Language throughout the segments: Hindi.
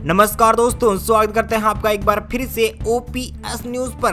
नमस्कार दोस्तों, स्वागत करते हैं आपका एक बार फिर से ओपीएस न्यूज पर।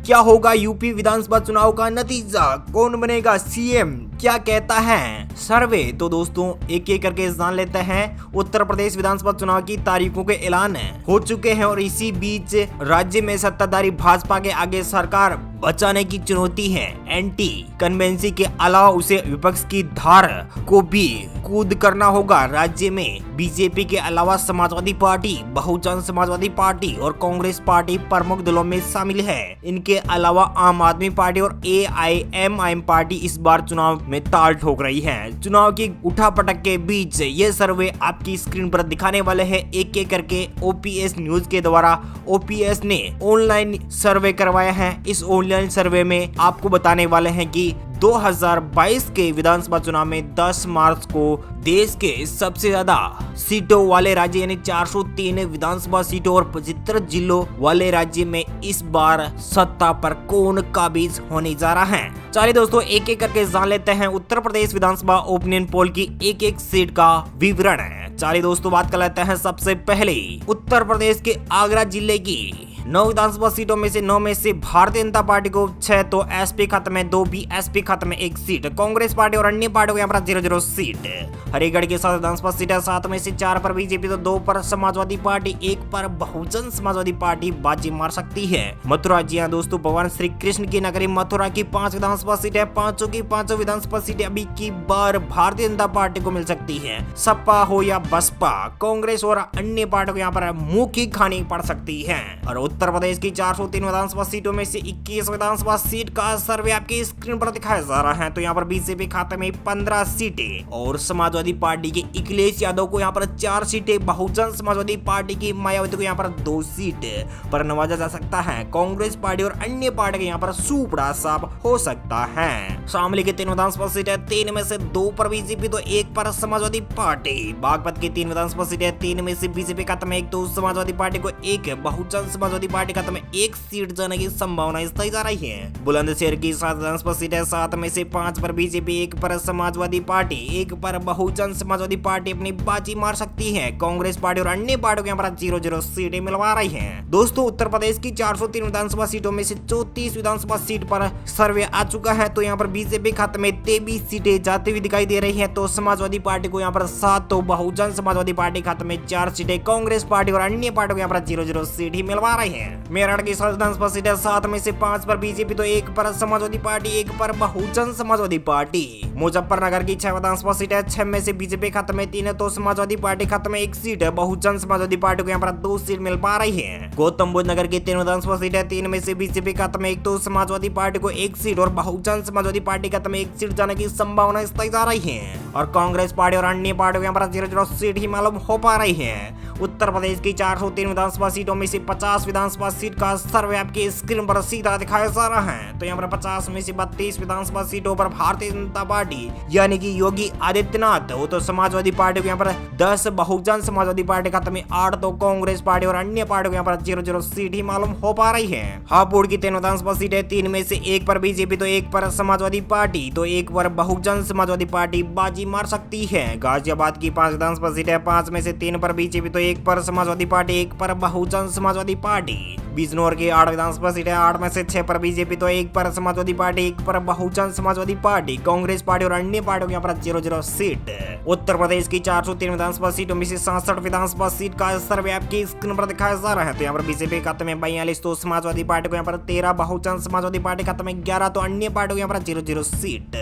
क्या होगा यूपी विधानसभा चुनाव का नतीजा, कौन बनेगा सीएम, क्या कहता है सर्वे। तो दोस्तों एक एक करके जान लेते हैं। उत्तर प्रदेश विधानसभा चुनाव की तारीखों के ऐलान हो चुके हैं और इसी बीच राज्य में सत्ताधारी भाजपा के आगे सरकार बचाने की चुनौती है। एंटी कन्वेंसी के अलावा उसे विपक्ष की धार को भी कूद करना होगा। राज्य में बीजेपी के अलावा समाजवादी पार्टी, बहुजन समाजवादी पार्टी और कांग्रेस पार्टी प्रमुख दलों में शामिल है। इनके अलावा आम आदमी पार्टी और एआईएमआईएम पार्टी इस बार चुनाव में ताल ठोक रही है। चुनाव की उठापटक के बीच ये सर्वे आपकी स्क्रीन पर दिखाने वाले हैं एक एक करके। ओपीएस न्यूज के द्वारा ओपीएस ने ऑनलाइन सर्वे करवाया है। इस ऑनलाइन सर्वे में आपको बताने वाले हैं कि 2022 के विधानसभा चुनाव में 10 मार्च को देश के सबसे ज्यादा सीटों वाले राज्य यानी 403 विधानसभा सीटों और 75 जिलों वाले राज्य में इस बार सत्ता पर कौन काबिज होने जा रहा है। चलिए दोस्तों एक एक करके जान लेते हैं उत्तर प्रदेश विधानसभा ओपिनियन पोल की एक एक सीट का विवरण है। चलिए दोस्तों बात कर लेते हैं सबसे पहले उत्तर प्रदेश के आगरा जिले की 9 विधानसभा सीटों में से 9 में से भारतीय जनता पार्टी को 6 तो एसपी खत्म में 2, बीएसपी खत्म में 1 सीट, कांग्रेस पार्टी और अन्य पार्टियों को यहाँ पर 0-0 सीट। हरिगढ़ के 7 विधानसभा सीट है, 7 में से 4 पर बीजेपी तो 2 पर समाजवादी पार्टी, 1 पर बहुजन समाजवादी पार्टी बाजी मार सकती है। मथुरा, जी हाँ दोस्तों, भगवान श्री कृष्ण की नगरी मथुरा की 5 विधानसभा सीट है, 5 की 5 विधानसभा सीटें अभी की बार भारतीय जनता पार्टी को मिल सकती है। सपा हो या बसपा, कांग्रेस और अन्य पार्टियों को यहाँ पर मुंह की खानी पड़ सकती है। और उत्तर प्रदेश की 403 विधानसभा सीटों में से 21 विधानसभा सीट का सर्वे आपकी स्क्रीन पर दिखाया जा रहा है। तो यहाँ पर बीजेपी खाते में 15 सीटें और समाजवादी पार्टी के अखिलेश यादव को यहाँ पर 4 सीटें, बहुजन समाजवादी पार्टी की मायावती को यहाँ पर 2 सीट पर नवाजा जा सकता है। कांग्रेस पार्टी और अन्य पार्टी के यहाँ पर सुपड़ा साफ हो सकता है। शामली की 3 विधानसभा सीटें, 3 में से 2 पर बीजेपी तो 1 पर समाजवादी पार्टी। बागपत की 3 विधानसभा सीटें, 3 में से बीजेपी खाते में 1, तो समाजवादी पार्टी को 1, बहुजन समाजवादी पार्टी खाते में 1 सीट जाने की संभावना स्थायी जा रही है। बुलंदशहर की 7 विधानसभा सीटें, 7 में से 5 पर बीजेपी, 1 पर समाजवादी पार्टी, 1 पर बहुजन समाजवादी पार्टी अपनी बाजी मार सकती है। कांग्रेस पार्टी और अन्य पार्टियों के यहाँ पर 0-0 सीटें मिलवा रही हैं। दोस्तों उत्तर प्रदेश की 403 विधानसभा सीटों में से 34 विधानसभा सीट पर सर्वे आ चुका है। तो यहाँ पर बीजेपी खाते में 23 सीटें जाती हुई दिखाई दे रही है। तो समाजवादी पार्टी को यहाँ पर 7, तो बहुजन समाजवादी पार्टी खाते में 4 सीटें, कांग्रेस पार्टी और अन्य पार्टियों को यहाँ पर 0-0 सीट ही मिलवा रही है। मेरठ की 7 विधानसभा सीटें, 7 में से 5 पर बीजेपी तो 1 पर समाजवादी पार्टी, 1 पर बहुजन समाजवादी पार्टी। मुजफ्फरनगर की 6 विधानसभा सीटें, 6 में से बीजेपी खाते में 3 है, तो समाजवादी पार्टी खाते में 1 सीट है, बहुजन समाजवादी पार्टी को यहाँ पर 2 सीट मिल पा रही है। गौतम बुद्ध नगर की 3 विधानसभा सीटें, 3 में से बीजेपी खाते में 1, तो समाजवादी पार्टी को 1 सीट और बहुजन समाजवादी पार्टी खाते में 1 सीट जाने की संभावना स्थायी जा रही है। और कांग्रेस पार्टी और अन्य पार्टियों को यहाँ पर 0-0 सीट ही मालूम हो पा रही है। उत्तर प्रदेश की 403 विधानसभा सीटों में से 50 विधानसभा सीट का सर्वे आपकी स्क्रीन पर सीधा दिखाया जा रहा है। तो यहाँ पर 50 में से 32 विधानसभा सीटों पर भारतीय जनता पार्टी यानी कि योगी आदित्यनाथ हो, तो समाजवादी पार्टी को यहाँ पर 10, बहुजन समाजवादी पार्टी खाते में 8, तो कांग्रेस पार्टी और अन्य पार्टी को यहाँ पर 0-0 सीट ही मालूम हो पा रही है। हापुड़ की 3 विधानसभा सीटें, 3 में से 1 पर बीजेपी तो 1 पर समाजवादी पार्टी, तो 1 पर बहुजन समाजवादी पार्टी बाजी मार सकती है। गाजियाबाद की 5 विधानसभा सीटें, 5 में से 3 पर बीजेपी तो 1 पर समाजवादी पार्टी, 1 पर बहुजन समाजवादी पार्टी। बिजनौर की 8 विधानसभा सीटें, 8 में से 6 पर बीजेपी तो 1 पर समाजवादी पार्टी, 1 पर बहुजन समाजवादी पार्टी, कांग्रेस पार्टी और अन्य पार्टियों के यहाँ पर 0-0 सीट। उत्तर प्रदेश की 403 विधानसभा सीटों में से 67 विधानसभा सीट का सर्वे आपकी स्क्रीन पर दिखाया जा रहा है। तो यहाँ पर बीजेपी खाते में 42, तो समाजवादी पार्टी को यहाँ पर 13, बहुजन समाजवादी पार्टी खाते में 11, तो अन्य पार्टियों को यहाँ पर 0-0 सीट।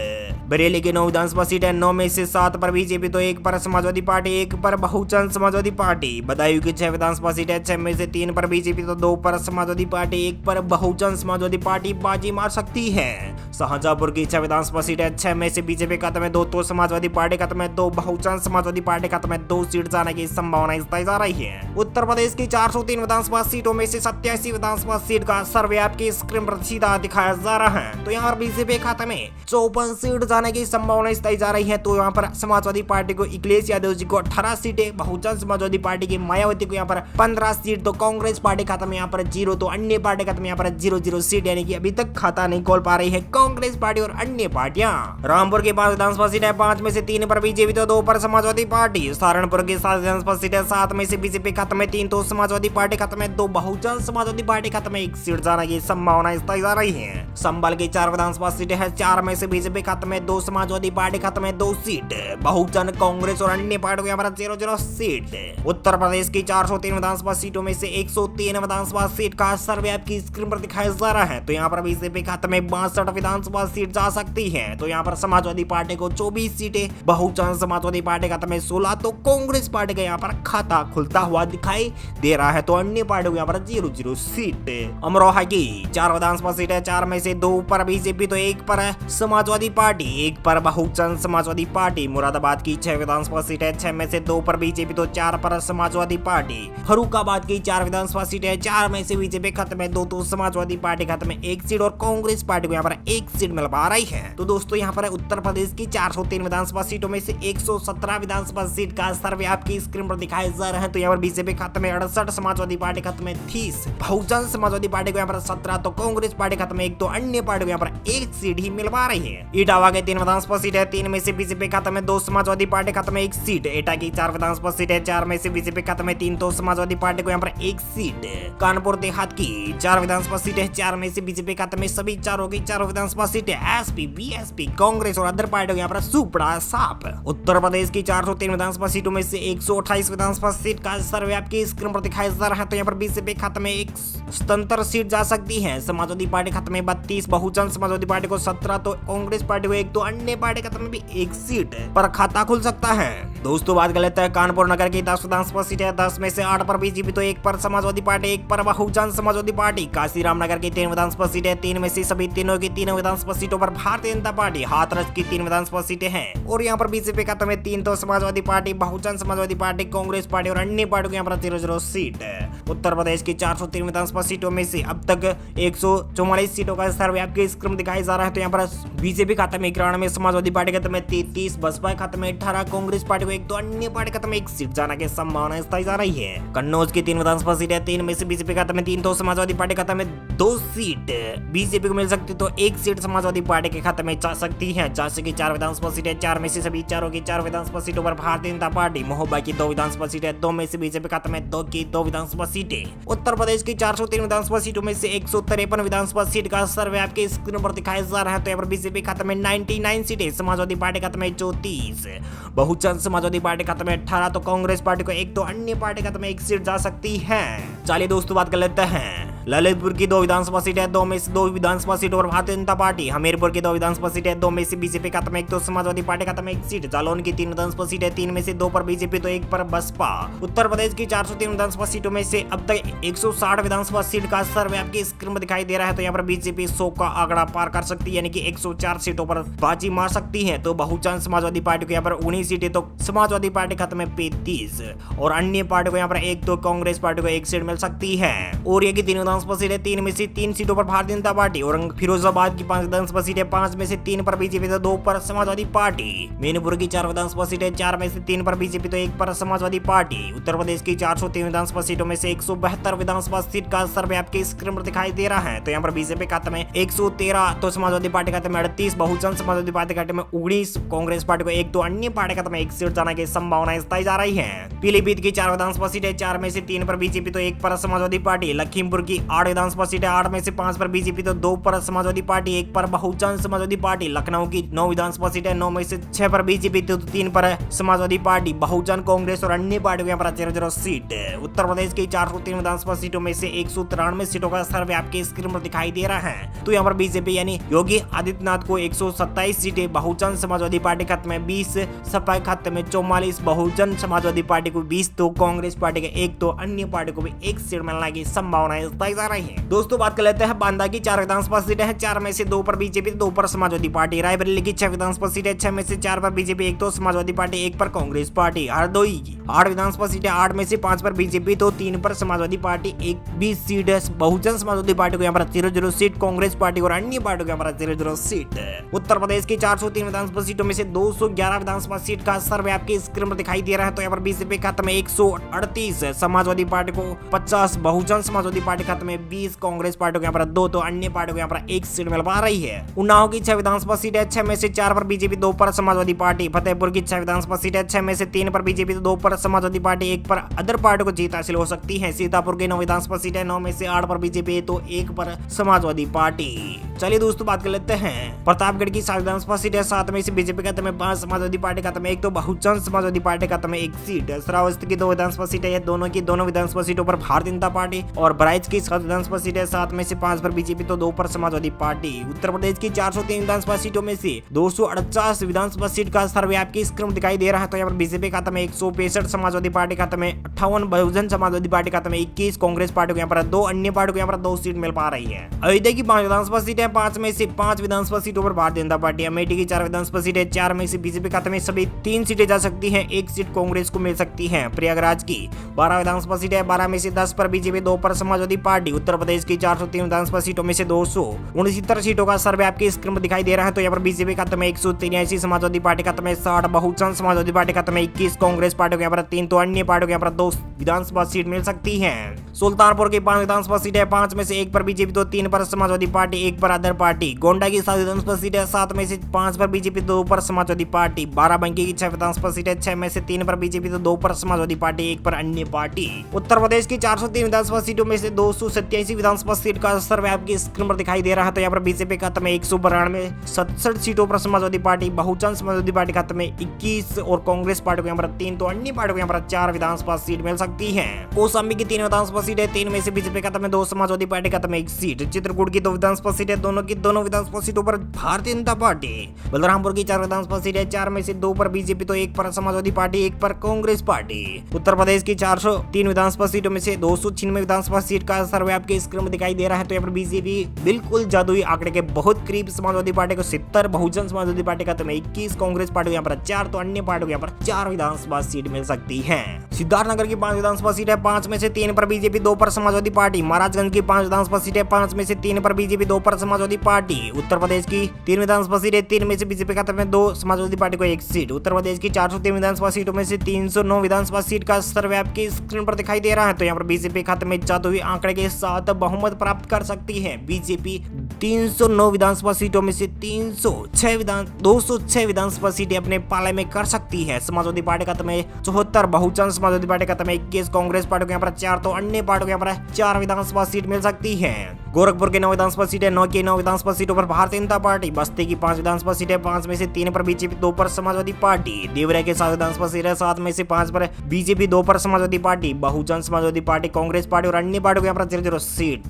बरेली की 9 विधानसभा सीटें, 9 में से 7 पर बीजेपी तो 1 पर समाजवादी पार्टी, 1 पर बहुजन समाजवादी पार्टी। बदायूं की 6 विधानसभा सीटें, 6 में से 3 पर बीजेपी तो 2 पर समाजवादी पार्टी, 1 पर बहुजन समाजवादी पार्टी बाजी मार सकती है। शाहजहांपुर की 6 विधानसभा सीटें, 6 में से बीजेपी खाते में 2, तो समाजवादी पार्टी खाते में 2, बहुजन समाजवादी पार्टी खाते में 2 सीट जाने की संभावना स्थायी जा रही है। उत्तर प्रदेश की 403 विधानसभा सीटों में से 87 विधानसभा सीट का सर्वे आपकी स्क्रीन पर सीधा दिखाया जा रहा है। तो यहाँ पर बीजेपी खाते में 54 सीट जाने की संभावना बताई जा रही है। तो यहाँ पर समाजवादी पार्टी को अखिलेश यादव जी को 18 सीटें, बहुजन समाजवादी पार्टी की मायावती को यहाँ पर 15 सीट, तो कांग्रेस पार्टी खाता में यहाँ पर 0, तो अन्य पार्टी खाता में यहाँ पर 0 सीट, यानी कि अभी तक खाता नहीं खोल पा रही है कांग्रेस पार्टी और अन्य पार्टियां। रामपुर की 5 विधानसभा सीटें, 5 में से 3 पर बीजेपी तो 2 पर समाजवादी पार्टी। सहारनपुर की 7 विधानसभा सीटें, 7 में से बीजेपी खाते में 3, तो समाजवादी पार्टी खाते में 2, बहुजन समाजवादी पार्टी खाते में 1 सीट जाने की संभावना बताई जा रही है। संभल की 4 विधानसभा सीटें हैं, 4 में से बीजेपी खाते में 2, समाजवादी पार्टी खाते में 2 सीट, बहुजन, कांग्रेस और अन्य पार्टियों को यहाँ पर 0 सीट। उत्तर प्रदेश की 403 विधानसभा सीटों में से 103 विधानसभा सीट का सर्वे आपकी स्क्रीन पर दिखाया जा रहा है। तो यहाँ पर बीजेपी खाते में 62 विधानसभा सीट जा सकती है। तो यहाँ पर समाजवादी पार्टी को 24 सीटें, बहुजन समाजवादी पार्टी खाते में 16, तो कांग्रेस पार्टी का यहाँ पर खाता खुलता हुआ दिखाई दे रहा है। तो अन्य पार्टी को यहाँ पर 0 सीट। अमरोहा की 4 विधानसभा सीटें, 4 में से 2 पर बीजेपी तो 1 पर समाजवादी पार्टी, 1 पर बहुजन समाजवादी पार्टी। मुरादाबाद की 6 विधानसभा सीटें, 6 में से 2 पर बीजेपी तो 4 पर समाजवादी पार्टी। फरुखाबाद की 4 विधानसभा सीटें, 4 में से बीजेपी खाते में 2, तो समाजवादी पार्टी खाते में 1 सीट और कांग्रेस पार्टी को यहाँ पर 1 सीट मिल पा रही है। तो दोस्तों यहाँ पर उत्तर प्रदेश की 403 विधानसभा सीटों में से 117 विधानसभा सीट का सर्वे आपकी स्क्रीन पर दिखाए जा रहे हैं। तो यहाँ पर बीजेपी खाते में 68, समाजवादी पार्टी खाते में 30, बहुजन समाजवादी पार्टी को यहाँ पर 17, तो कांग्रेस पार्टी खाते में 1, तो अन्य पार्टी को यहाँ पर 1 सीट ही मिल पा रही है। इटावा के 3 विधानसभा सीटें, 3 में से बीजेपी खाते में 2, समाजवादी पार्टी खाते में 1 सीट। एटा की 4 विधानसभा सीटें, 4 में से बीजेपी खाते में 3, तो समाजवादी पार्टी को यहाँ पर 1 सीट। कानपुर देहात की 4 विधानसभा सीटें, 4 में से बीजेपी खाते में सभी चारों की चारों विधानसभा सीटें, एसपी, बीएसपी, कांग्रेस और अदर पार्टियों को यहाँ पर सुपड़ा साफ। उत्तर प्रदेश की 403 विधानसभा सीटों में से 128 विधानसभा सीट का सर्वे आपकी स्क्रीन पर दिखाया जा रहा है। तो यहाँ पर बीजेपी खाते में 1 स्वतंत्र सीट जा सकती है, समाजवादी पार्टी खाते में 32, बहुजन समाजवादी पार्टी को 17, तो कांग्रेस पार्टी को 1, तो अन्य पार्टी खाते में भी 1 सीट पर खाता खुल सकता है। दोस्तों बात कर लेते हैं कानपुर नगर की 10 विधानसभा सीटें, 10 में से 8 पर बीजेपी तो 1 पर समाजवादी पार्टी, 1 पर बहुजन समाजवादी पार्टी। काशीराम नगर की 3 विधानसभा सीटें, 3 में से सभी तीनों की 3 विधानसभा सीटों पर भारतीय जनता पार्टी। हाथरस की 3 विधानसभा सीटें हैं और यहाँ पर बीजेपी खाते में 3, तो Samajwadi party, Bahujan Samajwadi party, Congress party और अन्य पार्टी को यहाँ पर 0 सीट। उत्तर प्रदेश की 403 विधानसभा सीटों में से अब तक 144 सीटों का सर्वे आपके स्क्रीन दिखाया जा रहा है। तो यहाँ पर बीजेपी खाते में 91, समाजवादी पार्टी खाते में 33, बसपा खाते में 18, कांग्रेस पार्टी को 1, तो अन्य पार्टी खाते में 1 सीट जाने की संभावना बताई जा रही है। कन्नौज की 3 विधानसभा सीटें, 3 में से बीजेपी खाते में 3, तो समाजवादी पार्टी खाते में 2 सीट बीजेपी को मिल सकती, तो 1 सीट समाजवादी पार्टी के खाते में जा सकती है। झांसी की 4 विधानसभा सीटें, 4 में से सभी चारों की 4 विधानसभा सीटों पर भारतीय जनता पार्टी। महोबा की 2 विधानसभा सीटें, 2 में से बीजेपी खाते में 2 की 2 विधानसभा सीटें। उत्तर प्रदेश की 403 विधानसभा सीटों में से 153 विधानसभा सीट का सर्वे आपके स्क्रीन पर दिखाया जा रहा है। तो यहाँ पर बीजेपी खाते में 99 सीटें, समाजवादी पार्टी खाते में 34, बहुजन समाजवादी पार्टी खाते में 18, तो कांग्रेस पार्टी को 1, तो अन्य पार्टी खाते में 1 सीट जा सकती है। चलिए दोस्तों बात कर लेते हैं ललितपुर की 2 विधानसभा सीटें, 2 में से 2 विधानसभा सीटों पर भारतीय जनता पार्टी। हमीरपुर की 2 विधानसभा सीटें, 2 में से बीजेपी खाते में 1, तो समाजवादी पार्टी खाते में 1 सीट। जालौन की 3 विधानसभा सीटें, 3 में से 2 पर बीजेपी तो 1 पर बसपा। उत्तर प्रदेश की 403 विधानसभा सीटों में से अब तक 160 विधानसभा सीट का सर्वे आपकी स्क्रीन में दिखाई दे रहा है। तो यहाँ पर बीजेपी 100 का आंकड़ा पार कर सकती है, यानी कि 104 सीटों पर बाजी मार सकती है। तो बहुजन समाजवादी पार्टी को यहाँ पर 19 सीटें, तो समाजवादी पार्टी खाते में 35 और अन्य पार्टी को यहाँ पर 1, तो कांग्रेस पार्टी को 1 सीट मिल सकती है। और ये की 3 विधानसभा सीटें, 3 में से 3 सीटों पर भारतीय जनता पार्टी। और फिरोजाबाद की 5 विधानसभा सीटें, 5 में से 3 पर बीजेपी तो 2 पर समाजवादी पार्टी। मीनपुर की 4 विधानसभा सीटें, 4 में से 3 पर बीजेपी तो 1 पर समाजवादी पार्टी। उत्तर प्रदेश की 403 विधानसभा सीटों में से 172 विधानसभा सीट का सर्वे आपके स्क्रीन पर दिखाई दे रहा है। तो यहाँ पर बीजेपी खाते में 113, तो समाजवादी पार्टी खाते में 38, बहुजन समाजवादी पार्टी खाते में 19, कांग्रेस पार्टी को 1, तो अन्य पार्टी खाते में 1 सीट जाने की संभावना बताई जा रही है। पीलीभीत की 4 विधानसभा सीटें, 4 में से 3 पर बीजेपी तो 1 पर समाजवादी पार्टी। लखीमपुर की 8 विधानसभा सीटें, 8 में से 5 पर बीजेपी तो 2 पर समाजवादी पार्टी, 1 पर बहुजन समाजवादी पार्टी। लखनऊ की 9 विधानसभा सीटें, 9 में से 6 पर बीजेपी तो 3 पर समाजवादी पार्टी, बहुजन, कांग्रेस और अन्य पार्टियों यहाँ पर 0 सीट। उत्तर प्रदेश की 403 विधानसभा सीटों में से 193 सीटों का सर्वे आपके स्क्रीन पर दिखाई दे रहा है। तो यहाँ पर बीजेपी यानी योगी आदित्यनाथ को 127 सीटें, बहुजन समाजवादी पार्टी खाते में 20, सपा खाते में 44, बहुजन समाजवादी पार्टी को 20, तो कांग्रेस पार्टी के 1, तो अन्य पार्टी को भी 1 सीट मिलने की संभावना बताई जा रही है। दोस्तों बात कर लेते हैं बांदा की 4 विधानसभा सीटें हैं, 4 में से 2 पर बीजेपी, 2 पर समाजवादी पार्टी। रायबरेली की 6 विधानसभा सीटें, 6 में से 4 पर बीजेपी, 1, तो समाजवादी पार्टी, 1 पर कांग्रेस पार्टी। हरदोई 8 विधानसभा सीटें, 8 में से 5 पर बीजेपी तो 3 पर समाजवादी पार्टी, एक 20 सीट है। बहुजन समाजवादी पार्टी को यहाँ पर 0 सीट, कांग्रेस पार्टी और अन्य पार्टी को यहाँ पर 0 सीट। उत्तर प्रदेश की 403 विधानसभा सीटों में से 211 विधानसभा सीट का सर्वव्यापी स्क्रीन पर दिखाई दे रहा है। तो यहाँ पर बीजेपी खाते में 138, समाजवादी पार्टी को 50, बहुजन समाजवादी पार्टी खाते में 20, कांग्रेस पार्टी को यहाँ पर 2 तो अन्य पार्टी को यहाँ पर 1 सीट मिल पा रही है। उन्नाव की 6 विधानसभा सीटें, 6 में से 4 पर बीजेपी, 2 पर समाजवादी पार्टी। फतेहपुर की 6 विधानसभा सीटें, 6 में से 3 पर बीजेपी, 2 पर समाजवादी पार्टी, 1 पर अदर पार्टी को जीत हासिल हो सकती है। सीतापुर की 9 विधानसभा सीटें, 9 में से 8 पर बीजेपी तो 1 पर समाजवादी पार्टी। चलिए दोस्तों बात कर लेते हैं प्रतापगढ़ की 7 विधानसभा सीटें, 7 में से बीजेपी खाते में 5, समाजवादी पार्टी खाते में 1 तो बहुजन समाजवादी पार्टी खाते में 1 सीट। श्रावस्ती की 2 विधानसभा सीटें, दोनों की दोनों विधानसभा सीटों पर भारतीय जनता पार्टी। और बहराइच की 7 विधानसभा सीटें, 7 में से 5 पर बीजेपी तो 2 पर समाजवादी पार्टी। उत्तर प्रदेश की 403 विधानसभा सीटों में से 248 विधानसभा सीट का सर्वव्यापी स्क्रम दिखाई दे रहा है। तो यहाँ पर बीजेपी खाते में 165, समाजवादी पार्टी खाते में 58, बहुजन समाजवादी पार्टी खाते में 21, कांग्रेस पार्टी को यहाँ पर 2, अन्य पार्टी को यहाँ पर 2 सीट मिल पा रही है। अयोध्या की 5 विधानसभा सीटें, 5 में से 5 विधानसभा सीटों पर भारतीय जनता पार्टी। अमेठी की 4 विधानसभा सीटें, 4 में से बीजेपी खाते में सभी 3 सीटें जा सकती हैं, 1 सीट कांग्रेस को मिल सकती है। प्रयागराज की 12 विधानसभा सीटें, 12 में से 10 पर बीजेपी, 2 पर समाजवादी पार्टी। उत्तर प्रदेश की 403 विधानसभा सीटों में से 269 सीटों का सर्वव्यापी स्क्रम दिखाई दे रहा है। तो यहाँ पर बीजेपी खाते में 183, समाजवादी पार्टी खाते में 60, बहुजन समाजवादी पार्टी खाते में 21, कांग्रेस पार्टी को यहाँ पर 3 तो अन्य पार्टी को यहाँ पर 2 विधानसभा सीट मिल सकती है। सुल्तानपुर की 5 विधानसभा सीटें, 5 में से 1 पर बीजेपी तो 3 पर समाजवादी पार्टी, 1 पर अदर पार्टी। गोंडा की 7 विधानसभा सीटें, 7 में से 5 पर बीजेपी, 2 पर समाजवादी पार्टी। बाराबंकी की 6 विधानसभा सीटें, 6 में से 3 पर बीजेपी तो 2 पर समाजवादी पार्टी, 1 पर अन्य पार्टी। उत्तर प्रदेश की 403 विधानसभा सीटों में से 287 विधानसभा सीट का सर्वव्यापी स्क्रीन पर दिखाई दे रहा है। तो यहाँ पर बीजेपी खाते में 192, 67 सीटों पर समाजवादी पार्टी, बहुजन समाजवादी पार्टी खाते में 21 और कांग्रेस पार्टी को यहाँ पर 3 तो अन्य पार्टी को यहाँ पर 4 विधानसभा सीट मिल सकती है। कौशाम्बी की 3 विधानसभा सीटें, 3 में से बीजेपी खाते में 2, समाजवादी पार्टी खाते में 1 सीट। चित्रकूट की 2 विधानसभा सीटें, दोनों की दोनों विधानसभा सीटों पर भारतीय जनता पार्टी। बलरामपुर की 4 विधानसभा सीटें, 4 में से 2 पर बीजेपी तो 1 पर समाजवादी पार्टी, 1 पर कांग्रेस पार्टी। उत्तर प्रदेश की 403 विधानसभा सीटों में से 296 विधानसभा सीट का सर्वव्यापी स्क्रम दिखाई दे रहा है। तो यहाँ पर बीजेपी बिल्कुल जादुई आंकड़े के बहुत करीब, समाजवादी पार्टी को 70, बहुजन समाजवादी पार्टी खाते में 21, कांग्रेस पार्टी को यहाँ पर 4 तो अन्य पार्टी को यहाँ पर 4 विधानसभा सीट मिल सकती है। सिद्धार्थनगर की 5 विधानसभा सीटें, 5 में से 3 पर बीजेपी, 2 पर समाजवादी पार्टी। महाराजगंज की 5 विधानसभा सीटें, 5 में से 3 पर बीजेपी, 2 पर समाजवादी पार्टी। उत्तर प्रदेश की 3 विधानसभा सीटें, 3 में से बीजेपी खाते में 2, समाजवादी पार्टी को 1 सीट। उत्तर प्रदेश की 403 विधानसभा सीटों में से 309 विधानसभा सीट का सर्वव्यापी स्क्रीन पर दिखाई दे रहा है। तो यहाँ पर बीजेपी खाते में जादुई आंकड़े के साथ बहुमत प्राप्त कर सकती है। बीजेपी 309 विधानसभा सीटों में से 206 विधानसभा सीटें अपने पाले में कर सकती है। समाजवादी पार्टी खाते में 74, बहुजन समाजवादी पार्टी खाते में 21, कांग्रेस पार्टी को यहाँ पर 4 तो अन्य पार्टी को यहाँ पर 4 विधानसभा सीट मिल सकती है। गोरखपुर की 9 विधानसभा सीटें, 9 की 9 विधानसभा सीटों पर भारतीय जनता पार्टी। बस्ती की 5 विधानसभा सीटें, 5 में से 3 पर बीजेपी, 2 पर समाजवादी पार्टी। देवरिया के 7 विधानसभा सीटें, 7 में से 5 पर बीजेपी, 2 पर Samajwadi party, Bahujan Samajwadi party, Congress party और अन्य पार्टी को यहाँ पर 0 सीट।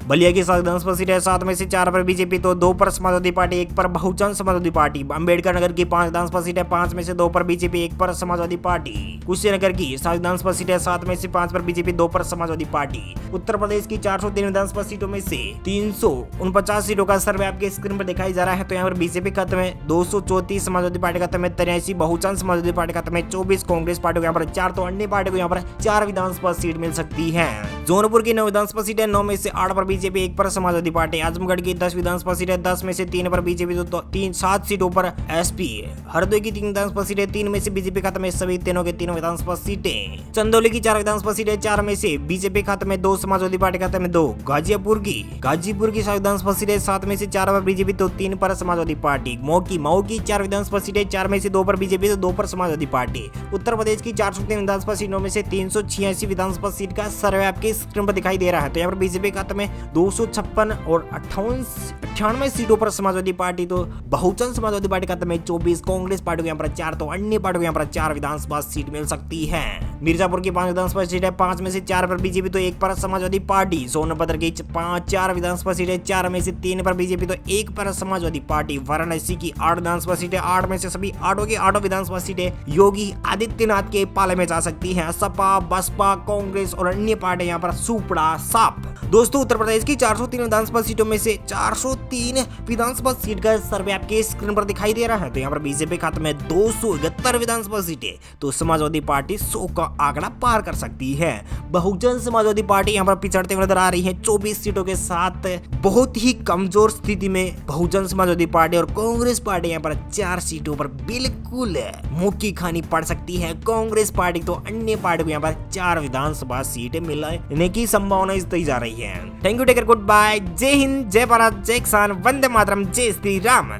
बलिया की 7 विधानसभा सीटें, 7 में से 4 पर बीजेपी तो 2 पर समाजवादी पार्टी, 1 पर बहुजन समाजवादी पार्टी। अम्बेडकर नगर की 5 विधानसभा सीटें, 5 में से 2 पर बीजेपी, 1 पर समाजवादी पार्टी। कुशीनगर की 7 विधानसभा सीटें, 7 में से 5 पर बीजेपी, 2 पर समाजवादी पार्टी। उत्तर प्रदेश की 403 विधानसभा सीटों में से 349 सीटों का सर्वव्यापी स्क्रीन पर दिखाई जा रहा है। तो यहाँ पर बीजेपी खाते में 234, समाजवादी पार्टी खाते में 83, बहुजन समाजवादी पार्टी खाते में 24, कांग्रेस पार्टी को यहाँ पर 4 तो अन्य पार्टी को यहाँ पर 4 विधानसभा सीट मिल सकती है। जौनपुर की 9 विधानसभा सीटें, 9 में से 8 पर बीजेपी, 1 पर समाजवादी पार्टी। आजमगढ़ की 10 विधानसभा सीटें, 10 में से 3 पर बीजेपी तो 7 सीटों पर एसपी। हरदोई की 3 विधानसभा सीटें, 3 में से बीजेपी खाते में सभी तीनों के तीनों विधानसभा सीटें। चंदौली की 4 विधानसभा सीटें, 4 में से बीजेपी खाते में 2, समाजवादी पार्टी खाते में 2। गाजीपुर की 7 विधानसभा सीटें, 7 में से 4 पर बीजेपी तो 3 पर समाजवादी पार्टी। मऊ की 4 विधानसभा सीटें, 4 में से 2 पर बीजेपी तो 2 पर समाजवादी पार्टी। उत्तर प्रदेश की 403 विधानसभा सीटों में से 386 विधानसभा सीट का सर्वव्यापी स्क्रीन पर दिखाई दे रहा है। तो यहाँ पर बीजेपी खाते में 256 और 98 सीटों पर समाजवादी पार्टी तो बहुजन समाजवादी पार्टी खाते में 24, कांग्रेस पार्टी को यहाँ पर 4 तो अन्य पार्टी को यहाँ पर 4 विधानसभा सीट मिल सकती है। मिर्जापुर की 5 विधानसभा सीटें, 5 में से 4 पर बीजेपी तो 1 पर समाजवादी पार्टी। सोनभद्र की 4 विधानसभा सीटें, 4 में से 3 पर बीजेपी तो 1 पर समाजवादी पार्टी। वाराणसी की 8 विधानसभा सीटें, 8 में से सभी 8 की 8 विधानसभा सीटें योगी आदित्यनाथ के पाले में जा सकती हैं। सपा, बसपा, कांग्रेस और अन्य पार्टी यहाँ पर सुपड़ा साफ। दोस्तों उत्तर प्रदेश की 403 विधानसभा सीटों में से 403 विधानसभा सीट का सर्वे आपके स्क्रीन पर दिखाई दे रहा है। तो यहाँ पर बीजेपी खाते में 271 विधानसभा सीटें, तो समाजवादी पार्टी 100 का आंकड़ा पार कर सकती है। बहुजन समाजवादी पार्टी यहाँ पर पिछड़ते हुए नजर आ रही है 24 सीटों के साथ। बहुत ही कमजोर स्थिति में बहुजन समाजवादी पार्टी और कांग्रेस पार्टी यहाँ पर 4 सीटों पर बिल्कुल मुंह की खानी पड़ सकती है। कांग्रेस पार्टी तो अन्य पार्टी को यहाँ पर 4 विधानसभा सीटें मिलने की संभावना दी जा रही है। Thank you, take care, good bye, जय हिंद, जय भारत, जय किसान, वंदे मातरम, जय श्री राम।